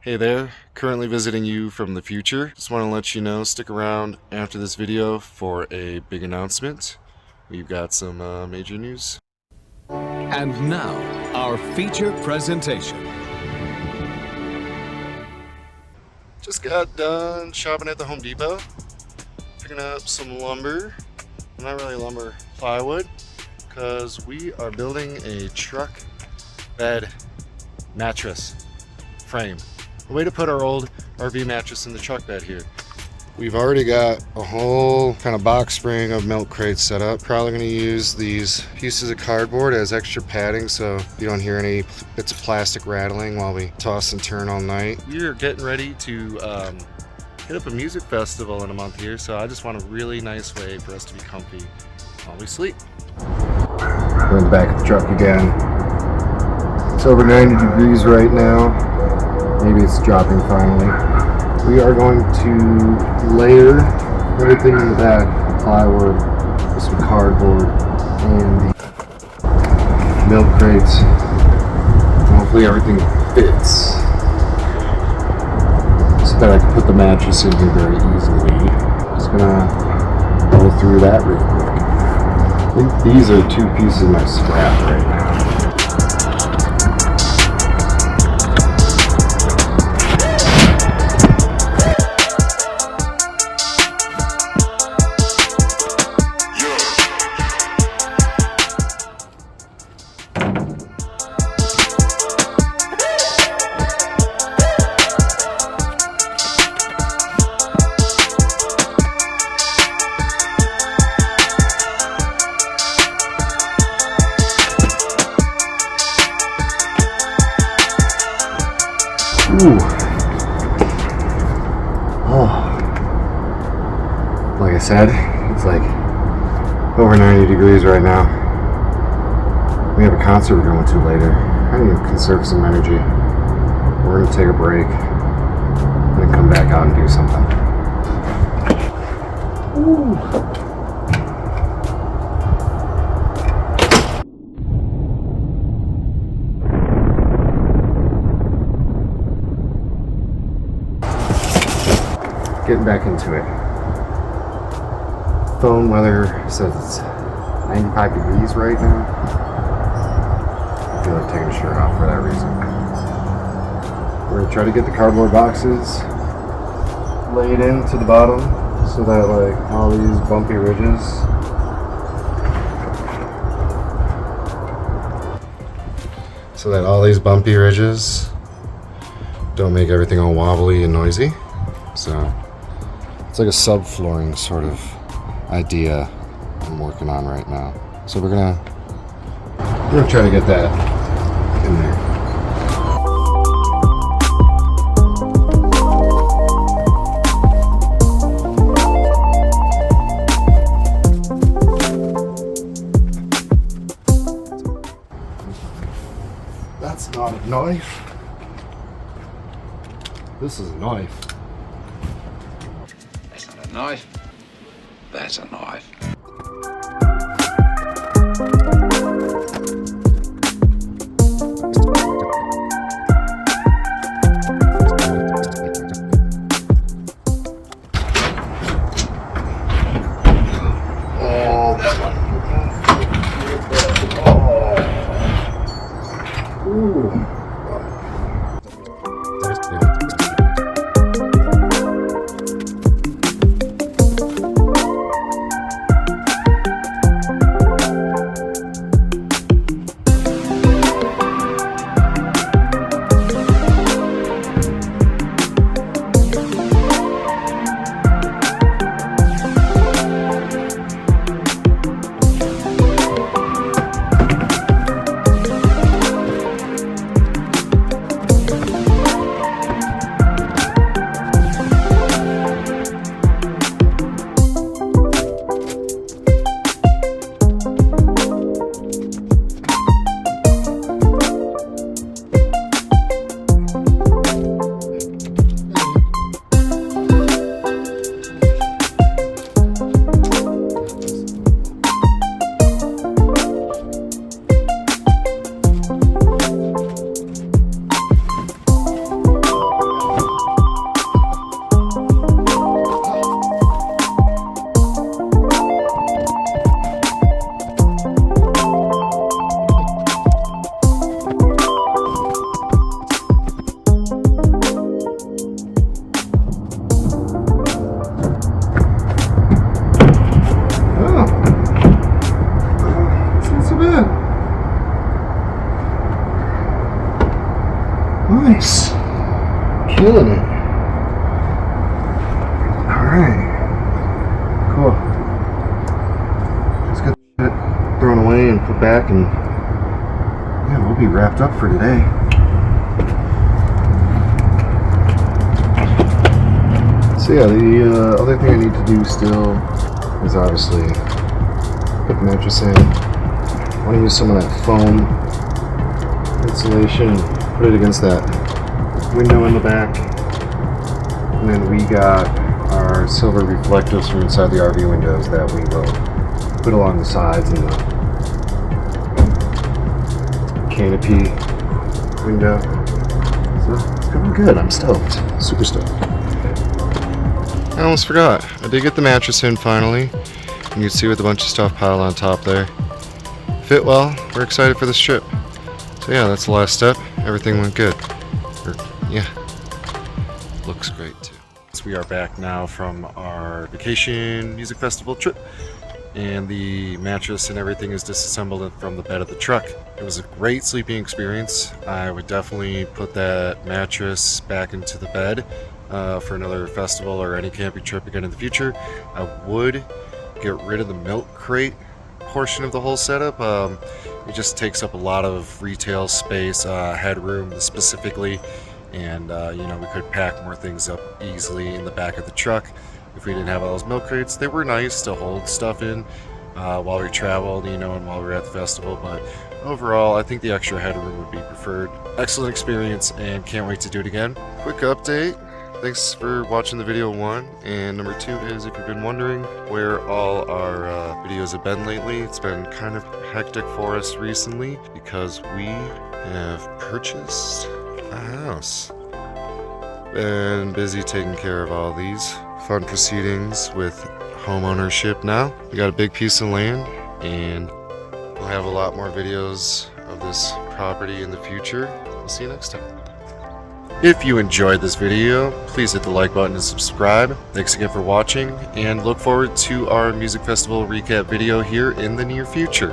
Hey there, currently visiting you from the future. Just want to let you know, stick around after this video for a big announcement. We've got some major news. And now, our feature presentation. Just got done shopping at the Home Depot, picking up some lumber, not really lumber, plywood, because we are building a truck bed mattress frame. A way to put our old RV mattress in the truck bed here. We've already got a whole kind of box spring of milk crates set up. Probably going to use these pieces of cardboard as extra padding so you don't hear any bits of plastic rattling while we toss and turn all night. We are getting ready to hit up a music festival in a month here, so I just want a really nice way for us to be comfy while we sleep. We're in the back of the truck again. It's over 90 degrees right now. Maybe it's dropping finally. We are going to layer everything in the back, plywood, with some cardboard, and the milk crates. Hopefully everything fits, so that I can put the mattress in here very easily. Just gonna go through that real quick. I think these are 2 pieces of my scrap right now. Ooh. Oh. Like I said, it's like over 90 degrees right now. We have a concert we're going to later. I need to conserve some energy. We're going to take a break and then come back out and do something. Ooh. Getting back into it. Phone weather says it's 95 degrees right now. I feel like taking a shirt off for that reason. We're gonna try to get the cardboard boxes laid into the bottom so that like all these bumpy ridges don't make everything all wobbly and noisy. So it's like a subflooring sort of idea I'm working on right now. So we're gonna try to get that in there. That's not a knife. This is a knife. Knife? That's a knife. Oh, that one. Oh. Ooh. Alright. Cool. Let's get it thrown away and put back, and yeah, we'll be wrapped up for today. So yeah, the other thing I need to do still is obviously put the mattress in. I want to use some of that foam insulation and put it against that window in the back. And then we got our silver reflectives from inside the RV windows that we will put along the sides and the canopy window. So it's going good. I'm stoked. Super stoked. I almost forgot. I did get the mattress in finally. You can see with a bunch of stuff piled on top there. Fit well. We're excited for this trip. So yeah, that's the last step. Everything went good. Yeah. Looks great too. So we are back now from our vacation music festival trip. And the mattress and everything is disassembled from the bed of the truck. It was a great sleeping experience. I would definitely put that mattress back into the bed for another festival or any camping trip again in the future. I would get rid of the milk crate portion of the whole setup. It just takes up a lot of retail space, headroom specifically, and we could pack more things up easily in the back of the truck if we didn't have all those milk crates. They were nice to hold stuff in while we traveled, and while we were at the festival, but overall I think the extra headroom would be preferred. Excellent experience and can't wait to do it again. Quick update. Thanks for watching the video 1, and number 2 is if you've been wondering where all our videos have been lately, it's been kind of hectic for us recently because we have purchased a house. Been busy taking care of all these fun proceedings with home ownership now. We got a big piece of land, and we'll have a lot more videos of this property in the future. We'll see you next time. If you enjoyed this video, please hit the like button and subscribe. Thanks again for watching, and look forward to our music festival recap video here in the near future.